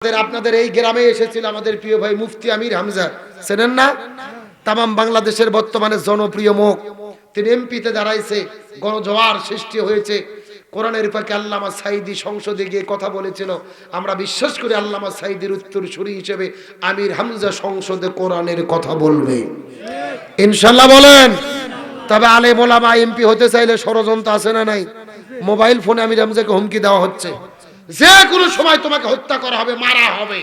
আপনাদের এই গ্রামে এসেছিল আমাদের প্রিয় ভাই মুফতি আমির হামজা, চেনেন না? তামাম বাংলাদেশের বর্তমানে জনপ্রিয় মুখ। তিনি এমপিতে দাঁড়াইছে, গণজোয়ার সৃষ্টি হয়েছে। কোরআনের পাকে আল্লামা সাঈদী সংসদে গিয়ে কথা বলেছিল। আমরা বিশ্বাস করি আল্লামা সাঈদীর উত্তরসূরি হিসেবে আমির হামজা সংসদে কোরআনের কথা বলবে ইনশাআল্লাহ। বলেন। তবে আলেম ওলামা এমপি হতে চাইলে ষড়যন্ত্র আছে না নাই? মোবাইল ফোনে আমির হামজাকে হুমকি দেওয়া হচ্ছে, যে কোনো সময় তোমাকে হত্যা করা হবে, মারা হবে,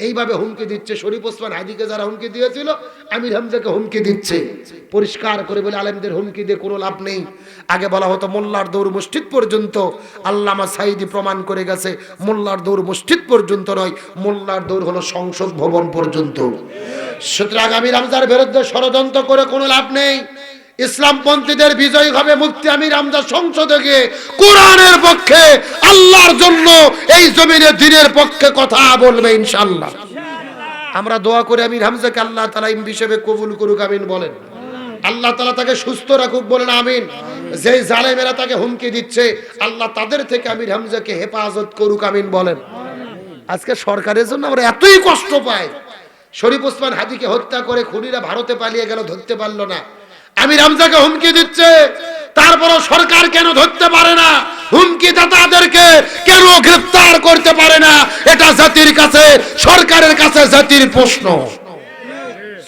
এইভাবে হুমকি দিচ্ছে। শরীফ ওসমান হাদিকে যারা হুমকি দিয়েছিল, আমির হামজাকে হুমকি দিচ্ছে। পরিষ্কার করে বলে আলেমদের হুমকি দিয়ে কোনো লাভ নেই। আগে বলা হতো মোল্লার দৌড় মসজিদ পর্যন্ত, আল্লামা সাঈদী প্রমাণ করে গেছে মোল্লার দৌড় মসজিদ পর্যন্ত নয়, মোল্লার দৌড় হলো সংসদ ভবন পর্যন্ত। সুতরাং আমির হামজার বিরুদ্ধে ষড়যন্ত্র করে কোনো লাভ নেই। ইসলামপন্থীদের বিজয় হবে মুফতি আমির হামজা সংসদে গিয়ে কোরআনের পক্ষে, আল্লাহর জন্য এই জমিনে দ্বীনের পক্ষে কথা বলবে ইনশাআল্লাহ। আমরা দোয়া করে আমির হামজাকে আল্লাহ তাআলা ইমাম হিসেবে কবুল করুক, আমিন বলেন। আল্লাহ তাআলা তাকে সুস্থ রাখুক, বলেন আমিন। যেই জালেমেরা তাকে হুমকি দিচ্ছে, আল্লাহ তাদের থেকে আমির হামজাকে হেফাজত করুক, আমিন বলেন। আজকে সরকারের জন্য আমরা এতই কষ্ট পাই। শরীফ ওসমান হাদিকে হত্যা করে খুনিরা ভারতে পালিয়ে গেল, ধরতে পারলো না। আমির হামজাকে হুমকি দিচ্ছে, তারপরও সরকার কেন ধরতে পারে না? হুমকি দাতাদেরকে কেন গ্রেফতার করতে পারে না? এটা জাতির কাছে, সরকারের কাছে জাতির প্রশ্ন।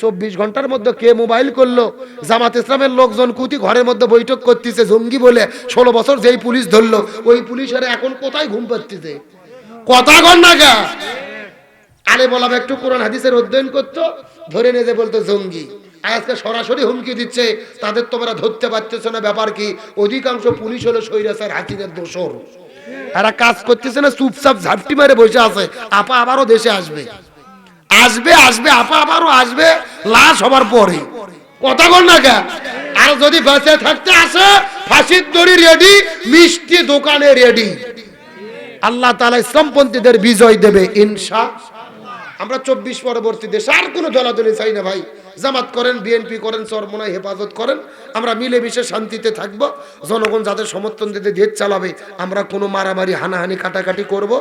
24 ঘন্টার মধ্যে কে মোবাইল করলো? জামাত ইসলামের লোকজন কুতি ঘরের মধ্যে বৈঠক করতেছে জঙ্গি বলে। 16 বছর যেই পুলিশ ধরলো, ওই পুলিশের এখন কোথায় ঘুম পাচ্ছে? কথা কন না গা? আলে বললাম একটু কোরআন হাদিসের অধ্যয়ন করতো, ধরে নিয়ে যে বলতো জঙ্গি। আজকে সরাসরি হুমকি দিচ্ছে, তাদের তোমরা ধরতে পারতেছ না। ব্যাপার কি? অধিকাংশ পুলিশ হলো স্বৈরাচার হাসিনার দোসর। এরা কাজ করতেছে না, চুপচাপ ঝাপটি মারে বসে আছে। আপা আবারও দেশে আসবে, আসবে আসবে, আপা আবারও আসবে, লাশ হবার পরে। কথা বল না কে? আর যদি বেঁচে থাকতে আসে, ফাঁসির দড়ি রেডি, মিষ্টি দোকানে রেডি। আল্লাহ তাআলা ইসলামপন্থীদের বিজয় দেবে ইনশাআল্লাহ। আমরা 24 পরবর্তী দেশে আর কোনো দলাদলি চাই না ভাই। জামাত করেন, বিএনপি করেন, চরমোনাই হেফাজত করেন, আমরা মিলেমিশে শান্তিতে থাকব। জনগণ যাদের সমর্থন দিতে দেশ চালাবে, আমরা কোনো মারামারি হানাহানি কাটাকাটি করব?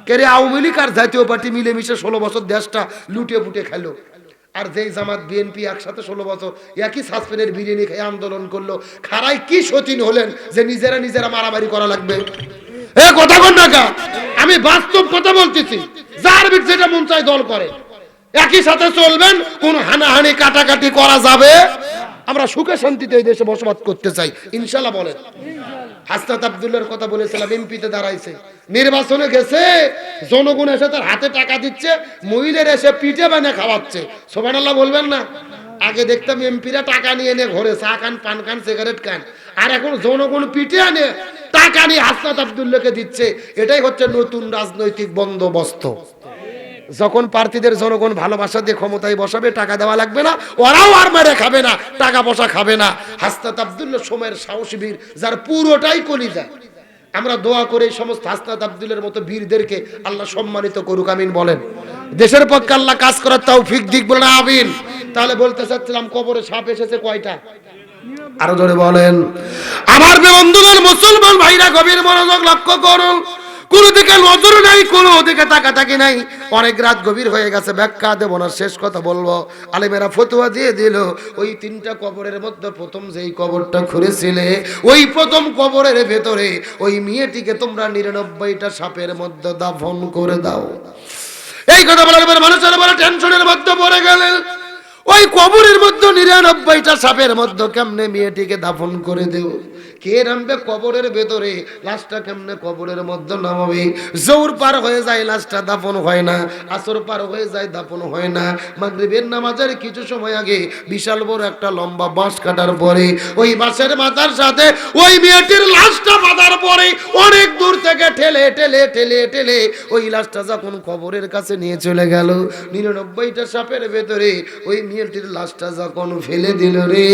কেরে আওয়ামী লীগ আর জাতীয় পার্টি মিলেমিশে 16 বছর দেশটা লুটে পুটে খেলো। আর যেই জামাত বিএনপি একসাথে 16 বছর একই সাসপেন্ডের বিরিয়ানি খেয়ে আন্দোলন করলো, খারাই কি সতীন হলেন যে নিজেরা মারামারি করা লাগবে? এ কথা বল না কা? আমি বাস্তব কথা বলতেছি। যার যেটা মন চায় দল করে, একই সাথে চলবেন, কোন হানাহানি কাটাকাটি করা যাবে? আমরা সুখে শান্তিতে এই দেশে বসবাস করতে চাই ইনশাআল্লাহ। বলেন। হাসনাত আব্দুল্লাহর কথা বলেছিলাম, এমপিতে দাঁড়াইছে, নির্বাচনে গেছে, জনগণ এসে তার হাতে টাকা দিচ্ছে, মহিলার এসে পিঠে বানিয়ে খাওয়াচ্ছে। সুবহানাল্লাহ বলবেন না? আগে দেখতাম এমপিরা টাকা নিয়ে এনে ঘরে চা খান, পান খান, সিগারেট খান, আর এখন জনগণ পিঠে আনে টাকা নিয়ে হাসনাত আব্দুল্লাহকে দিচ্ছে। এটাই হচ্ছে নতুন রাজনৈতিক বন্দোবস্ত। যখন প্রার্থীদের জনগণ ভালোবাসা দিয়ে ক্ষমতায় বসাবে, টাকা দেওয়া লাগবে না, ওরাও আর মেরে খাবে না, টাকা পয়সা খাবে না। হাসনাত আব্দুল্লাহ সময়ের সাহসী বীর, যার পুরোটাই কলিজা। আমরা দোয়া করে এই সমস্ত হাসনাত আব্দুল্লাহর মতো বীরদেরকে আল্লাহ সম্মানিত করুক, আমিন বলেন। দেশের পক্ষে আল্লাহ কাজ করার তৌফিক দিক, বলেন আমিন। তাহলে বলতে চাচ্ছিলাম, কবরে সাপ এসেছে কয়টা? আরো জোরে বলেন। আমার বন্ধুগণ, মুসলমান ভাইরা, গভীর মনোযোগ লক্ষ্য করুন। কোনো দিকে নজর নাই, কোনো দিকে তাকাতাকি নাই। অনেক রাত গভীর হয়ে গেছে, ব্যাখ্যা দেব না, শেষ কথা বলবো। আলেমেরা ফতোয়া দিয়ে দিল, ওই 3টা কবরের মধ্যে প্রথম যেই কবরটা খুঁড়েছিলে, ওই প্রথম কবরের ভেতরে ওই মেয়েটিকে তোমরা 99টা সাপের মধ্যে দাফন করে দাও। এই কথা বলার পর মানুষের বড় টেনশনের মধ্যে পড়ে গেলেন। ওই কবরের মধ্যে 99টা সাপের মধ্যে কেমনে মেয়েটিকে দাফন করে দেব? কে নামবে কবরের ভেতরে? লাশটা কেমনে কবরের মধ্যে নামাবে? জোর পার হয়ে যায়, লাশটা দাফন হয় না। আসর পার হয়ে যায়, দাফন হয় না। মাগরিবের নামাজের কিছু সময় আগে বিশাল বড় একটা লম্বা বাঁশ কাটার পরে, ওই বাঁশের মাথার সাথে ওই মেয়েটির লাশটা বাঁধার পরে অনেক দূর থেকে ঠেলে ঠেলে ঠেলে ঠেলে ওই লাশটা যখন কবরের কাছে নিয়ে চলে গেল, 99টা সাপের ভেতরে ওই মেয়েটির লাশটা যখন ফেলে দিল রে,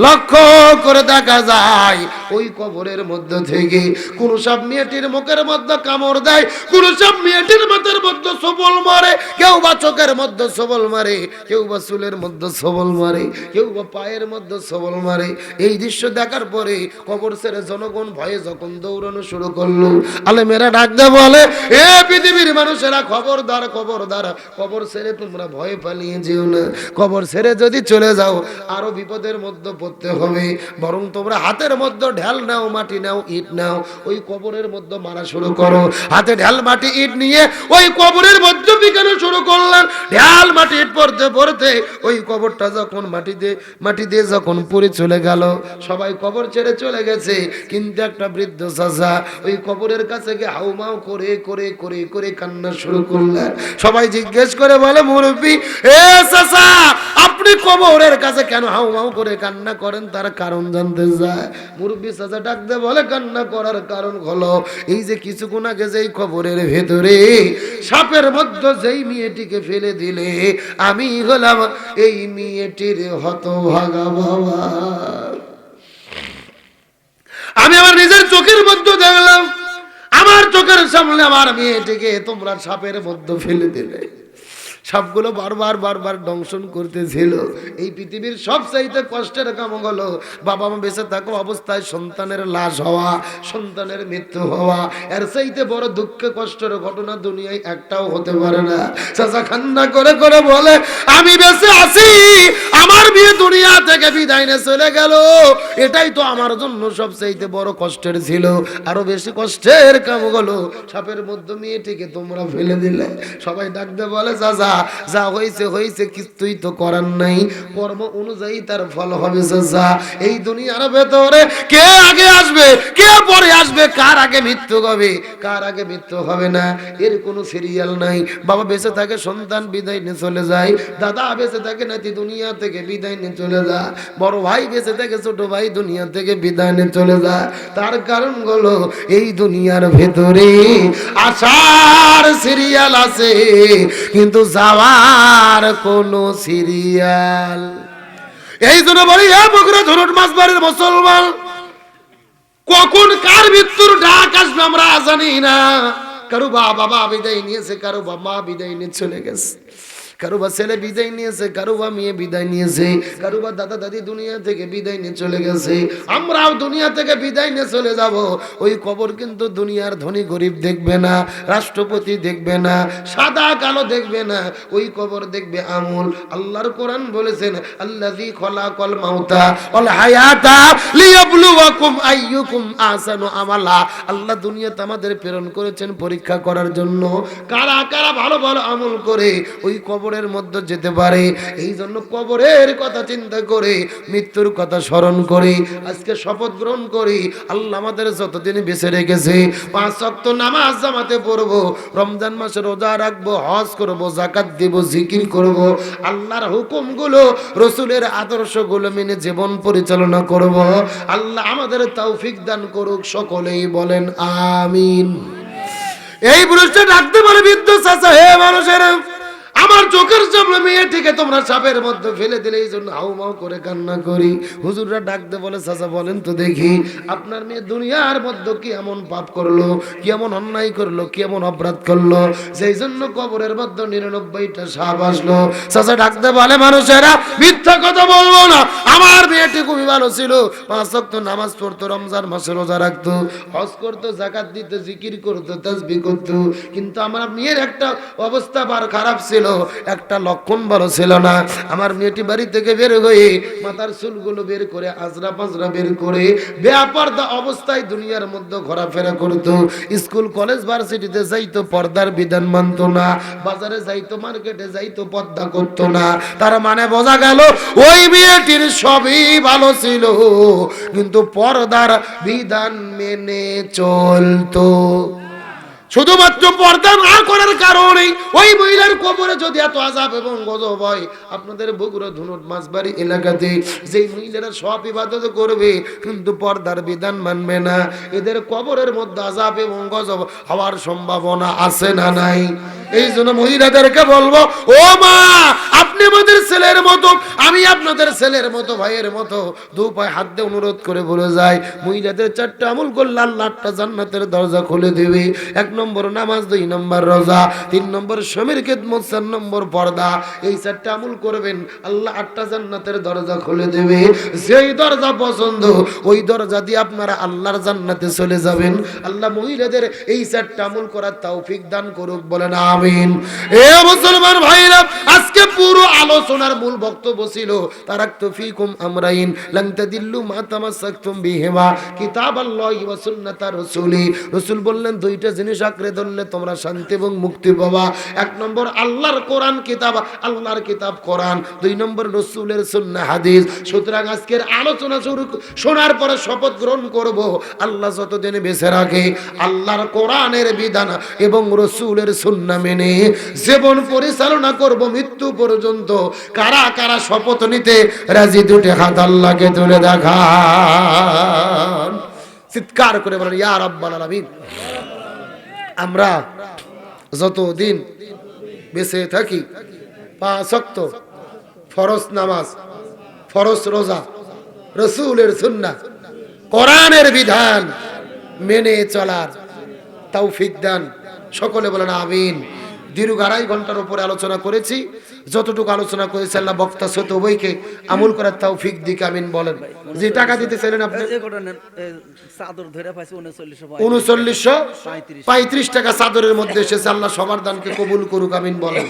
লক্ষ্য করে দেখা যায় ওই কবরের মধ্য থেকে কোন সব মেয়েটির মুখের মধ্যে কামড় দেয়, কোন সব মেয়েটির মাথার মধ্যে সব সবল মারে, কেউ বা চোখের মধ্যে সবল মারে, কেউ বা চুলের মধ্যে সবল মারে, কেউ বা পায়ের মধ্যে সবল মারে। এই দৃশ্য দেখার পরে কবর ছেড়ে জনগণ ভয়ে যখন দৌড়ানো শুরু করলো, আলেমেরা ডাক দিয়ে বলে, এ পৃথিবীর মানুষেরা খবরদার খবরদার, কবর ছেড়ে তোমরা ভয়ে পালিয়ে যেও না। কবর ছেড়ে যদি চলে যাও আরো বিপদের মধ্যে পড়তে হবে। বরং তোমরা হাতের মধ্যে ঢাল নাও, মাটি নাও, ইট নাও, ওই কবরের মধ্যে মারা শুরু করো। হাতে ঢাল মাটি ইট নিয়ে ওই কবরের মধ্যে পিকানো শুরু করলেন। ঢাল মাটি ইট পড়তে পড়তে ওই কবরটা যখন মাটি দিয়ে যখন পড়ে চলে গেল, সবাই কবর ছেড়ে চলে গেছে। কিন্তু একটা বৃদ্ধ চাচা ওই কবরের কাছে গিয়ে হাউমাউ করে করে করে করে কান্না শুরু করলেন। সবাই জিজ্ঞেস করে বলে, মুরব্বী, এ চাচা আপনি কবরের কাছে কেন হাউমাউ করে কান্না করেন? তার কারণ জানতে যায়। মুরব্বী চাচা ডাক দিয়ে বলে, কান্না করার কারণ হলো এই যে কিছুক্ষণ আগে যেই কবরের ভেতরে সাপের মধ্যে যেই মেয়েটিকে ফেলে দিলে, আমি হলাম এই মেয়েটির হতভাগা বাবা। আমি আমার নিজের চোখের মধ্যে দেখলাম, আমার চোখের সামনে আমার মেয়েটিকে তোমরা সাপের মধ্যে ফেলে দিলে। সবগুলো বারবার বারবার দংশন করতেছিল। এই পৃথিবীর সবচাইতে কষ্টের কাম হলো বাবা মা বেঁচে থাকা অবস্থায় সন্তানের লাশ হওয়া, সন্তানের মৃত্যু হওয়া। এর চাইতে বড় দুঃখ কষ্টের ঘটনা দুনিয়ায় একটাও হতে পারে না। চাচা কান্না করে করে বলে, আমি বেঁচে আছি, আমার বিয়ে দুনিয়া থেকে বিদায় নিয়ে চলে গেল, এটাই তো আমার জন্য সবচাইতে বড় কষ্টের ছিল। আরো বেশি কষ্টের কাম হলো সাপের মধ্যে মেয়েটিকে তোমরা ফেলে দিলে। সবাই ডাকতে বলে, চাচা যা হয়েছে হয়েছে, কিছুই তো করার নাই, কর্ম অনুযায়ী তার ফল হবে। চাচা এই দুনিয়ার ভেতরে কে আগে আসবে, কে পরে আসবে, কার আগে মৃত্যু হবে, কার আগে মৃত্যু হবে না, এর কোনো সিরিয়াল নাই। বাবা বেঁচে থাকে সন্তান বিদায় নিয়ে চলে যায়, দাদা বেঁচে থাকে নাতি দুনিয়া থেকে বিদায় নিয়ে চলে যায়, বড় ভাই বেঁচে থাকে ছোট ভাই দুনিয়া থেকে বিদায় নিয়ে চলে যায়। তার কারণ হলো এই দুনিয়ার ভেতরে আসার সিরিয়াল আছে কিন্তু যাওয়ার কোনো সিরিয়াল। এই জন্য বলি, বগুড়া ধরুন মাছবাড়ির মুসলমান, কখন কার মৃত্যুর ডাক আসবে আমরা জানি না। কারো বাবা বিদায় নিয়েছে, কারো মা বিদায় নিয়ে চলে গেছে, কারো বা ছেলে বিদায় নিয়েছে, কারো বা মেয়ে বিদায় নিয়েছে, কারো বা দাদা দাদি দুনিয়া থেকে বিদায় নিয়ে চলে গেছে। আমরাও দুনিয়া থেকে বিদায় নিয়ে চলে যাব। ওই কবর কিন্তু দুনিয়ার ধনী গরিব দেখবে না, রাষ্ট্রপতি দেখবে না, সাদা কালো দেখবে না, ওই কবর দেখবে আমল। আল্লাহর কোরআন বলেছেন, আল্লাযী খলাকাল মাউতা ওয়াল হায়াতা লিয়াবলুয়াকুম আইয়ুকুম আহসানু আমালা। আল্লাহ দুনিয়াতে আমাদের প্রেরণ করেছেন পরীক্ষা করার জন্য, কারা কারা ভালো ভালো আমল করে ওই কবরের মধ্যে যেতে পারে। এই জন্য কবরের কথা চিন্তা করে, মৃত্যুর কথা স্মরণ করে আজকে শপথ গ্রহণ করি, আল্লাহ আমাদের যতদিন বেঁচে রেখেছে 5 ওয়াক্ত নামাজ জামাতে পড়বো, রমজান মাসে রোজা রাখবো, হজ করব, যাকাত দিব, জিকির করব, আল্লাহর হুকুমগুলো রাসূলের আদর্শগুলো মেনে জীবন পরিচালনা করব। আল্লাহ আমাদের তৌফিক দান করুক, সকলেই বলেন আমিন। এই পুরুষটা ডাকতে বলে, বৃদ্ধ চাচা, হে মানুষেরা, আমার চোখের সামনে মেয়েটিকে তোমরা সাপের মধ্যে ফেলে দিলে, এই জন্য হাউমাউ করে কান্না করি। হুজুররা ডাকতে বলে, চাচা বলেন তো দেখি, আপনার মেয়ে দুনিয়ার মধ্যে কি এমন পাপ করলো, কি এমন অন্যায় করলো, কি এমন অপরাধ করলো, সেই জন্য কবরের মধ্যে 99টা সাপ আসলো। চাচা ডাকতে বলে, মানুষেরা মিথ্যা কথা বলবো না, আমার মেয়েটি খুবই ভালো ছিল, 5 ওয়াক্ত নামাজ পড়তো, রমজান মাসে রোজা রাখতো, হজ করতো, যাকাত দিত, জিকির করতো, তাসবিহ করতো। কিন্তু আমার মেয়ের একটা অবস্থা বার খারাপ ছিল, একটা লক্ষণ ভালো ছিল না। আমার মেয়েটি বাড়ি থেকে বের হয়ে মাথার চুলগুলো বের করে, আজরা পাজরা বের করে বেপরদা অবস্থায় দুনিয়ার মধ্যে ঘোরাফেরা করতো। স্কুল কলেজ ভার্সিটিতে যাইতো, পর্দার বিধান মানতো না, বাজারে যাইতো, মার্কেটে যাইতো, পর্দা করতো না। তার মানে বোঝা গেল ওই মেয়েটির সবই ভালো ছিল, কিন্তু পর্দার বিধান মেনে চলতো। শুধুমাত্র পর্দা না করার কারণে ওই মহিলার কবরে যদি এত আযাব এবং গজব হয়, আপনাদের বগুড়া ধুনট মাছবাড়ি এলাকাতে যেই মহিলারা সব ইবাদত করবে কিন্তু পর্দার বিধান মানবে না, এদের কবরের মধ্যে আযাব এবং গজব হওয়ার সম্ভাবনা আছে না নাই? এই জন্য মহিলাদেরকে বলবো, ও মা, আপনি আমাদের ছেলের মতো, আমি আপনাদের ছেলের মতো, ভাইয়ের মতো, দু পায়ে হাত দিয়ে অনুরোধ করে বলে যায়, মহিলাদের 4টা আমল করলে আল্লাহ 8টা জান্নাতের দরজা খুলে দেবে। 1 নম্বর নামাজ, 2 নম্বর রোজা, 3 নম্বর স্বামীর খেদমত, 4 নম্বর পর্দা। এই 4টা আমল করবেন, আল্লাহ 8টা জান্নাতের দরজা খুলে দেবে। যেই দরজা পছন্দ ওই দরজা দিয়ে আপনারা আল্লাহর জান্নাতে চলে যাবেন। আল্লাহ মহিলাদের এই 4টা আমল করার তৌফিক দান করুক, বলেন আমিন। এ মুসলমান ভাইরা, আজকে পুরো আলোচনার মূল বক্তব্য ছিল তারাকতু ফিকুম আমরাইন লান তাদিল্লু মা তামাসসাকতুম বিহিমা কিতাবাল্লাহি ওয়া সুন্নাতার রাসূলি। রাসূল বললেন, 2টা জিনিস আঁকড়ে ধরলে তোমরা শান্তি এবং মুক্তি পাবা। 1 নম্বর আল্লাহর কোরআন কিতাব, আল্লাহর কিতাব কোরআন। 2 নম্বর রাসূলের সুন্নাহ হাদিস। সুতরাং আজকের আলোচনা শোনার পরে শপথ গ্রহণ করব, আল্লাহ যতদিন বেঁচে রাখে আল্লাহর কোরআনের বিধান এবং রাসূলের সুন্নাহ মেনে জীবন পরিচালনা করব মৃত্যু পর্যন্ত। কারা কারা শপথ নিতে রাজি? 2টি হাত আল্লাহকে তুলে দেখান, চিৎকার করে বলেন ইয়া রাব্বাল আলামিন। আমরা যতদিন বেঁচে থাকি 5 ওয়াক্ত ফরজ নামাজ, ফরজ রোজা, রাসূলের সুন্নাহ, কোরআনের বিধান মেনে চলার তৌফিক দান। সকলে বলেন আমিন। দীর্ঘ 2.5 ঘন্টার উপরে আলোচনা করেছি। যতটুকু আলোচনা করেছে আল্লাহ বক্তা ছোট বইকে আমল করার তৌফিক দিক, আমিন বলেন। যে টাকা দিতে চাইলেন আপনি, চাদর ধরে পাইছে 3935 টাকা চাদরের মধ্যে এসেছে। আল্লাহ সবার দানকে কবুল করুক, আমিন বলেন।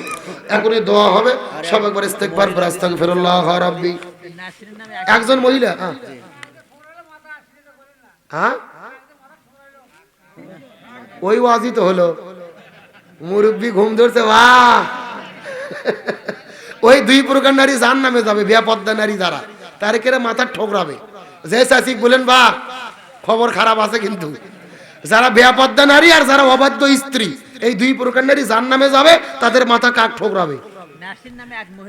এখনই দোয়া হবে, সব একবার ইস্তেগফার করে আস্তাগফিরুল্লাহ রাব্বি। একজন মহিলা, হ্যাঁ ওই ওয়াজি তো হলো, মুরব্বী ঘুম ধরছে, বাহ। ওই 2 প্রকার নারী জাহান্নামে যাবে, বেপর্দা নারী যারা, তারকেরা মাথা ঠোকরাবে। যে চাচিক বলেন, বাহ, খবর খারাপ আছে কিন্তু, যারা বেপর্দা নারী আর যারা অবাধ্য স্ত্রী, এই 2 প্রকার নারী জাহান্নামে যাবে, তাদের মাথা কাক ঠোকরাবে।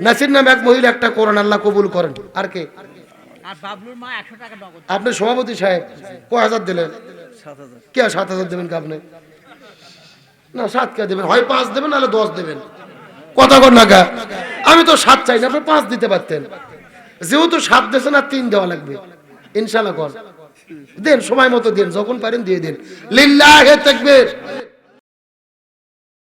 নাসির নামে এক মহিলা একটা কোরআন, আল্লাহ কবুল করেন। আর কে? আপনি সভাপতি সাহেব কয় হাজার দিলেন? 7,000। কে 7,000 দেবেন? কে আপনি? না 7 কে দেবেন, হয় 5 দেবেন নাহলে 10 দেবেন। কথা কর না কা? আমি তো 7 চাই না, আপনি 5 দিতে পারতেন। যেহেতু 7 দিয়েছেন আর 3 দেওয়া লাগবে, ইনশাআল্লাহ কর দেন, সময় মতো দেন, যখন পারেন দিয়ে দেন। লিল্লাহি তাকবীর।